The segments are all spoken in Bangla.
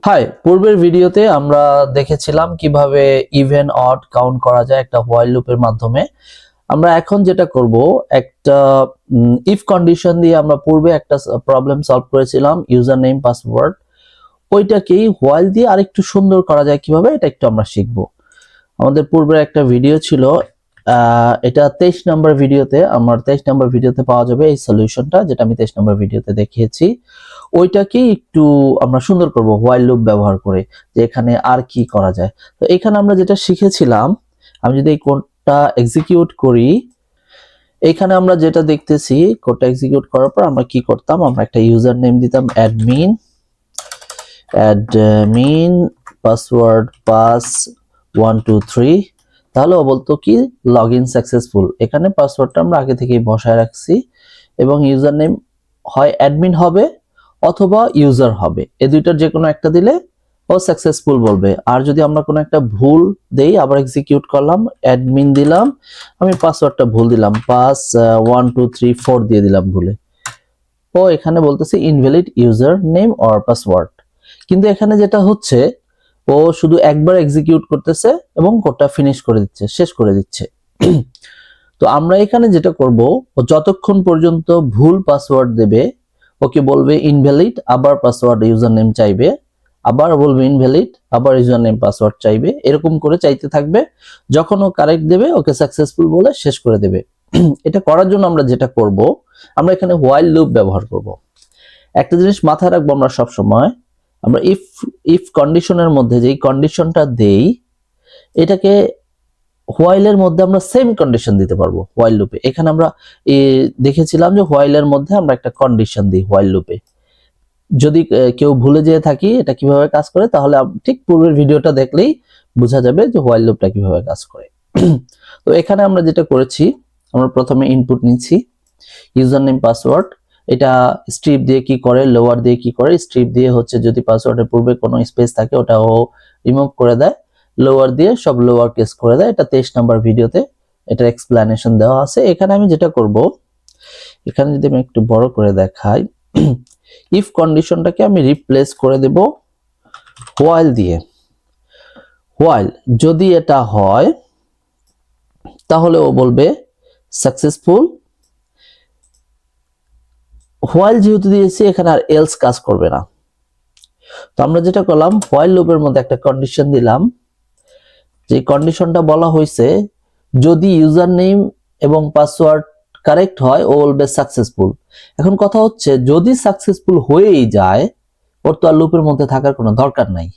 হাই, পূর্বের ভিডিওতে আমরা দেখেছিলাম কিভাবে ইভেন অড কাউন্ট করা যায় একটা হোয়াইল লুপের মাধ্যমে। আমরা এখন যেটা করব, একটা ইফ কন্ডিশন দিয়ে আমরা পূর্বে একটা প্রবলেম সলভ করেছিলাম, ইউজার নেম পাসওয়ার্ড। ওইটাকেই হোয়াইল দিয়ে আরেকটু সুন্দর করা যায় কিভাবে, এটা একটু আমরা শিখবো। আমাদের পূর্বের একটা ভিডিও ছিল, এটা 23 নম্বর ভিডিওতে, আমার 23 নম্বর ভিডিওতে পাওয়া যাবে এই সলিউশনটা, যেটা আমি 23 নম্বর ভিডিওতে দেখিয়েছি। ওইটাকে একটু আমরা সুন্দর করব হোয়াইল লুপ ব্যবহার করে, যে এখানে আর কি করা যায়। তো এখানে আমরা যেটা শিখেছিলাম, আমি যদি এই কোডটা এক্সিকিউট করি, এখানে আমরা যেটা দেখতেছি, কোডটা এক্সিকিউট করার পর আমরা কি করতাম, আমরা একটা ইউজার নেম দিতাম অ্যাডমিন পাসওয়ার্ড পাস 123, তাহলে ও বলতো কি লগ ইন সাকসেসফুল। এখানে পাসওয়ার্ডটা আমরা আগে থেকেই বসায় রাখছি, এবং ইউজার নেম হয় অ্যাডমিন হবে অথবা ইউজার হবে, এই দুইটার যে কোনো একটা দিলে ও সাকসেসফুল বলবে। আর যদি আমরা কোনো একটা ভুল দেই, আবার এক্সিকিউট করলাম, অ্যাডমিন দিলাম, আমি পাসওয়ার্ডটা ভুল দিলাম, পাস 1234 দিয়ে দিলাম ভুলে, ও এখানে বলতেছে invalid user name or password. কিন্তু এখানে যেটা হচ্ছে, ও শুধু একবার এক্সিকিউট করতেছে এবং কোডটা ফিনিশ করে দিচ্ছে, শেষ করে দিচ্ছে। তো আমরা এখানে যেটা করব, ও যতক্ষণ পর্যন্ত ভুল পাসওয়ার্ড দেবে, ওকে বলবে ইনভ্যালিড, আবার পাসওয়ার্ড ইউজার নেম চাইবে, আবার বলবে ইনভ্যালিড, আবার ইউজার নেম পাসওয়ার্ড চাইবে, এরকম করে চাইতে থাকবে। যখন ও কারেক্ট দেবে, ওকে সাকসেসফুল বলে শেষ করে দেবে। এটা করার জন্য আমরা যেটা করব, আমরা এখানে হোয়াইল লুপ ব্যবহার করব। একটা জিনিস মাথায় রাখবো আমরা সব সময়, আমরা ইফ কন্ডিশনের মধ্যে যেই কন্ডিশনটা দেই, এটাকে হোয়াইলের মধ্যে আমরা সেম কন্ডিশন দিতে পারবো হোয়াইল লুপে। এখানে আমরা দেখেছিলাম যে হোয়াইলের মধ্যে আমরা একটা কন্ডিশন দিই হোয়াইল লুপে। যদি কেউ ভুলে যেয়ে থাকি এটা কিভাবে কাজ করে, তাহলে ঠিক পূর্বের ভিডিওটা দেখলেই বোঝা যাবে যে হোয়াইল লুপটা কিভাবে কাজ করে। তো এখানে আমরা যেটা করেছি, আমরা প্রথমে ইনপুট নিচ্ছি ইউজার নেম পাসওয়ার্ড। এটা স্ট্রিপ দিয়ে কি করে, লোয়ার দিয়ে কি করে, স্ট্রিপ দিয়ে হচ্ছে যদি পাসওয়ার্ডের পূর্বে কোনো স্পেস থাকে ওটা ও রিমুভ করে দেয়, লোয়ার দিয়ে সব লোয়ার কেস করে দেয়। এটা 23 নাম্বার ভিডিওতে এটা এক্সপ্লেনেশন দেওয়া আছে। এখানে আমি যেটা করব, এখানে যদি আমি একটু বড় করে দেখাই, ইফ কন্ডিশনটাকে আমি রিপ্লেস করে দেব হোয়াইল দিয়ে। হোয়াইল যদি এটা হয়, তাহলে ও বলবে সাকসেসফুল। হোয়াইল যেহেতু দিয়েছি, এখানে আর এলস কাজ করবে না। তো আমরা যেটা করলাম, হোয়াইল লুপের মধ্যে একটা কন্ডিশন দিলাম, যে কন্ডিশনটা বলা হয়েছে যদি ইউজার নেম এবং পাসওয়ার্ড কারেক্ট হয়, ও বলবে সাকসেসফুল। এখন কথা হচ্ছে, যদি সাকসেসফুল হয়েই যায়, ওর তো আর লুপের মধ্যে থাকার কোনো দরকার নাই।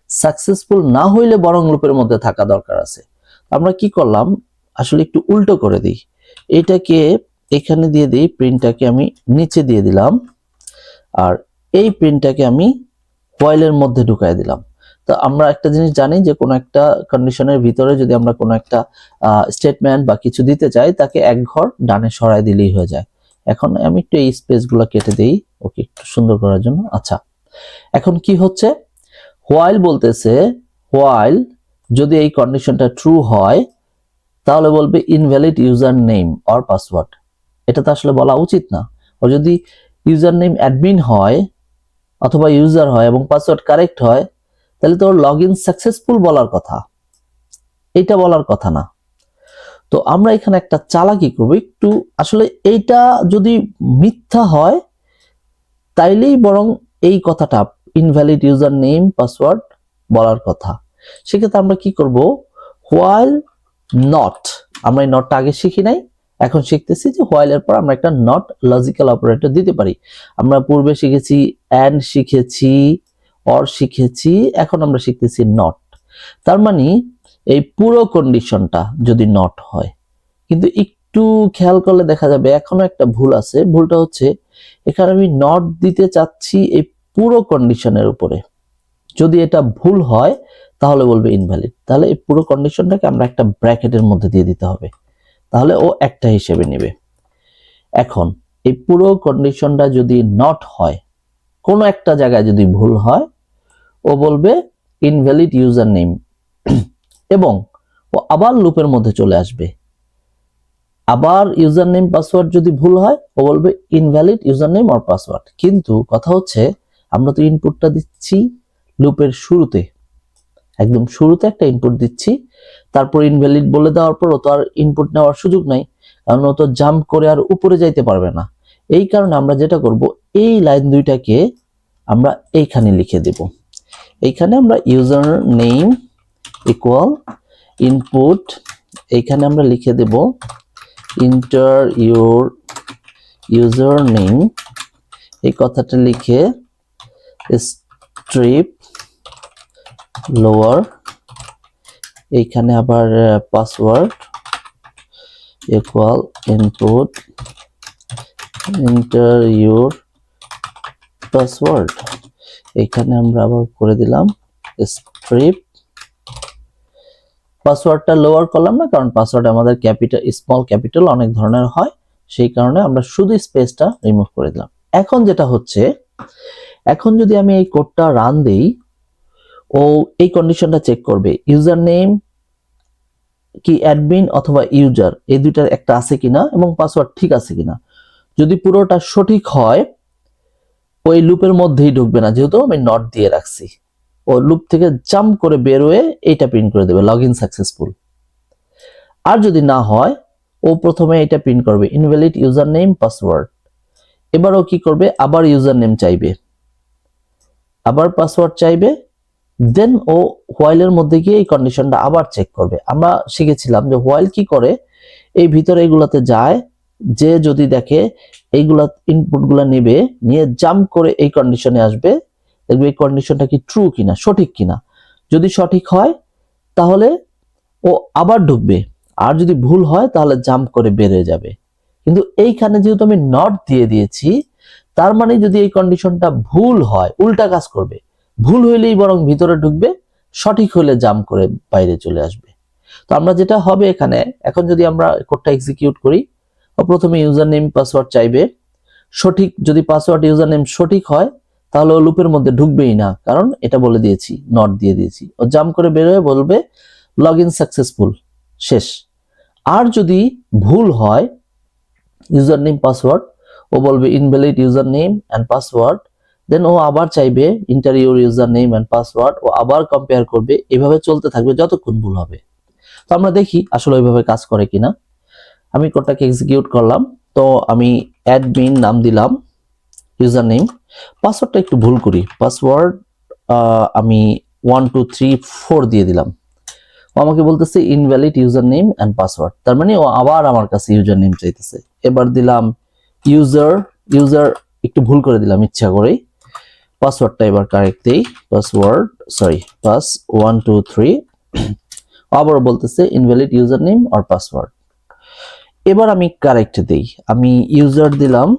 সাকসেসফুল না হইলে বরং লুপের মধ্যে থাকা দরকার আছে। আমরা কি করলাম, আসলে একটু উল্টো করে দিই, এটাকে এখানে দিয়ে দিই, প্রিন্টটাকে আমি নিচে দিয়ে দিলাম, আর এই প্রিন্টটাকে আমি হোয়াইলের মধ্যে ঢুকাই দিলাম। তো আমরা একটা জিনিস জানি যে কোনো একটা কন্ডিশনের ভিতরে যদি আমরা কোনো একটা স্টেটমেন্ট বা কিছু দিতে চাই, তাকে এক ঘর ডানে সরাই দিলেই হয়ে যায়। এখন আমি একটু এই স্পেসগুলো কেটে দেই ওকে একটু সুন্দর করার জন্য। আচ্ছা, এখন কি হচ্ছে, হোয়াইল বলতেছে, হোয়াইল যদি এই কন্ডিশনটা ট্রু হয়, তাহলে বলবে invalid user name or password. এটা তো আসলে বলা উচিত না। ও যদি ইউজার নেম অ্যাডমিন হয় অথবা ইউজার হয় এবং পাসওয়ার্ড কারেক্ট হয়, তাহলে তো লগ ইন সাকসেসফুল বলার কথা, এইটা বলার কথা না। তো আমরা এখানে একটা চালাকি করব একটু, আসলে এইটা যদি মিথ্যা হয়, তাইলেই বরং এই কথাটা ইনভ্যালিড ইউজার নেম পাসওয়ার্ড বলার কথা। সেক্ষেত্রে আমরা কি করব, হোয়াইল নট, আমরা এই নটটা আগে শিখি নাই, এখন শিখতেছি যে হোয়াইলের পর আমরা একটা নট লজিক্যাল অপারেটর দিতে পারি। আমরা পূর্বে শিখেছি এন্ড, শিখেছি অর, শিখেছি, এখন আমরা শিখতেছি নট। তার মানে এই পুরো কন্ডিশনটা যদি নট হয়, কিন্তু একটু খেয়াল করলে দেখা যাবে এখনো একটা ভুল আছে। ভুলটা হচ্ছে, এখানে আমি নট দিতে চাচ্ছি এই পুরো কন্ডিশনের উপরে। যদি এটা ভুল হয়, তাহলে বলবে ইনভ্যালিড। তাহলে এই পুরো কন্ডিশনটাকে আমরা একটা ব্র্যাকেটের মধ্যে দিয়ে দিতে হবে, তাহলে ও একটা হিসেবে নেবে। এখন এই পুরো কন্ডিশনটা যদি নট হয়, কোনো একটা জায়গায় যদি ভুল হয়, ও বলবে ইনভ্যালিড ইউজার নেম, এবং ও আবার লুপের মধ্যে চলে আসবে। আবার ইউজার নেম পাসওয়ার্ড যদি ভুল হয়, ও বলবে invalid user name or password. কিন্তু কথা হচ্ছে, আমরা তো ইনপুটটা দিচ্ছি লুপের শুরুতে, একদম শুরুতে একটা ইনপুট দিচ্ছি, তারপর ইনভ্যালিড বলে দেওয়ার পর তো আর ইনপুট নেওয়ার সুযোগ নাই, কারণ ও তো জাম্প করে আর উপরে যাইতে পারবে না। এই কারণে আমরা যেটা করব, এই লাইন দুইটাকে আমরা এইখানে লিখে দেব। এইখানে আমরা ইউজার নেম ইকুয়াল ইনপুট, এইখানে আমরা লিখে দেব এন্টার ইউর ইউজার নেম, এই কথাটা লিখে স্ট্রিপ লোয়ার, এইখানে আবার password equal input enter your password, এখানে আমরা আবার করে দিলাম স্ট্রিপ, পাসওয়ার্ডটা লোয়ার করলাম না, কারণ পাসওয়ার্ড আমাদের ক্যাপিটাল স্মল ক্যাপিটাল অনেক ধরনের হয়, সেই কারণে আমরা শুধু স্পেসটা রিমুভ করে দিলাম। এখন যেটা হচ্ছে, এখন যদি আমি এই কোডটা রান দেই, ও এই কন্ডিশনটা চেক করবে ইউজার নেম কি অ্যাডমিন অথবা ইউজার, এই দুইটার একটা আছে কিনা এবং পাসওয়ার্ড ঠিক আছে কিনা। যদি পুরোটা সঠিক হয় ওই লুপের মধ্যেই ঢুকবে না, যেহেতু আমি নট দিয়ে রাখছি, ও লুপ থেকে জাম্প করে বের হয়ে এইটা প্রিন্ট করে দেবে লগ ইন সাকসেসফুল। আর যদি না হয়, ও প্রথমে এটা প্রিন্ট করবে ইনভ্যালিড ইউজার নেম পাসওয়ার্ড। এবার ও কি করবে, আবার ইউজার নেম চাইবে, আবার পাসওয়ার্ড চাইবে, দেন ও হোয়াইলের মধ্যে গিয়ে এই কন্ডিশনটা আবার চেক করবে। আমরা শিখেছিলাম যে হোয়াইল কি করে, এই ভিতরে এইগুলাতে যায়, যে যদি দেখে এইগুলা ইনপুটগুলা নেবে, নিয়ে জাম্প করে এই কন্ডিশনে আসবে, দেখবে এই কন্ডিশনটা কি ট্রু কিনা, সঠিক কিনা। যদি সঠিক হয় তাহলে ও আবার ঢুকবে, আর যদি ভুল হয় তাহলে জাম্প করে বেরিয়ে যাবে। কিন্তু এইখানে যেহেতু আমি নট দিয়ে দিয়েছি, তার মানে যদি এই কন্ডিশনটা ভুল হয় উল্টা কাজ করবে, ভুল হইলেই বরং ভিতরে ঢুকবে, সঠিক হলে জাম্প করে বাইরে চলে আসবে। তো আমরা যেটা হবে এখানে, এখন যদি আমরা কোডটা এক্সিকিউট করি, প্রথমে ইউজার নেম পাসওয়ার্ড চাইবে, সঠিক যদি পাসওয়ার্ড ইউজার নেম সঠিক হয় তাহলে ও লুপের মধ্যে ঢুকবেই না, কারণ এটা বলে দিয়েছি, নট দিয়ে দিয়েছি। ও জাম্প করে বের হয়ে বলবে লগ ইন সাকসেসফুল, শেষ। আর যদি ভুল হয় ইউজার নেম পাসওয়ার্ড, ও বলবে invalid user name and password, then ও আবার চাইবে enter your user name and password, ও আবার কম্পেয়ার করবে, এভাবে চলতে থাকবে যতক্ষণ ভুল হবে। তো আমরা দেখি আসলে ওইভাবে কাজ করে কিনা। আমি কোডটাকে এক্সিকিউট করলাম, তো আমি অ্যাডমিন নাম দিলাম, ইউজার নেম, পাসওয়ার্ডটা একটু ভুল করি, পাসওয়ার্ড আমি 1 2 3 4 দিয়ে দিলাম। ও আমাকে বলতেছে invalid user name and password, তার মানে ও আবার আমার কাছে ইউজার নেম চাইতেছে। এবার দিলাম ইউজার, ইউজার একটু ভুল করে দিলাম ইচ্ছা করেই, পাসওয়ার্ডটা এবার কারেক্ট দেই, পাসওয়ার্ড সরি পাস 1 2 3, আবার বলতেছে invalid user name or password. এবার আমি কারেক্ট দেই, আমি ইউজার দিলাম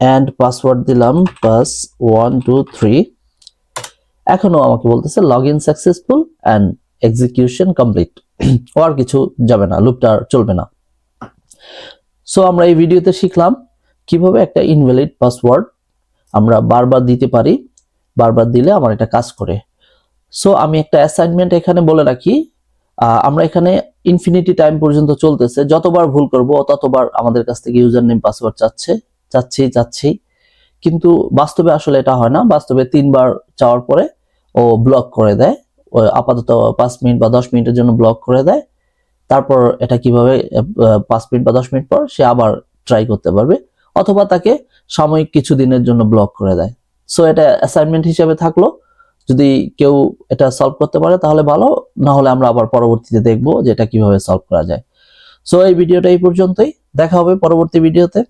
এন্ড পাসওয়ার্ড দিলাম পাস 1 2 3, এখনো আমাকে বলতেছে log in successful and execution complete, আর কিছু যাবে না, লুপটা চলবে না। সো আমরা এই ভিডিওতে শিখলাম কিভাবে একটা ইনভ্যালিড পাসওয়ার্ড আমরা বারবার দিতে পারি, বারবার দিলে আমার এটা কাজ করে। সো আমি একটা অ্যাসাইনমেন্ট এখানে বলে রাখি, আমরা এখানে ইনফিনিটি টাইম পর্যন্ত চলতেছে, যতবার ভুল করব ততবার আমাদের কাছ থেকে ইউজার নেম পাসওয়ার্ড চাচ্ছি, কিন্তু বাস্তবে আসলে এটা হয় না। বাস্তবে 3 বার চাওয়ার পরে ও ব্লক করে দেয়, ও আপাতত 5 মিনিট বা 10 মিনিটের জন্য ব্লক করে দেয়। তারপর এটা কিভাবে 5 মিনিট বা 10 মিনিট পর সে আবার ট্রাই করতে পারবে, অথবা তাকে সাময়িক কিছু দিনের জন্য ব্লক করে দেয়। সো এটা অ্যাসাইনমেন্ট হিসেবে থাকলো, যদি কেউ এটা সলভ করতে পারে তাহলে ভালো, না হলে আমরা আবার পরবর্তীতে দেখবো যে এটা কিভাবে সলভ করা যায়। সো এই ভিডিওটা এই পর্যন্তই, দেখা হবে পরবর্তী ভিডিওতে।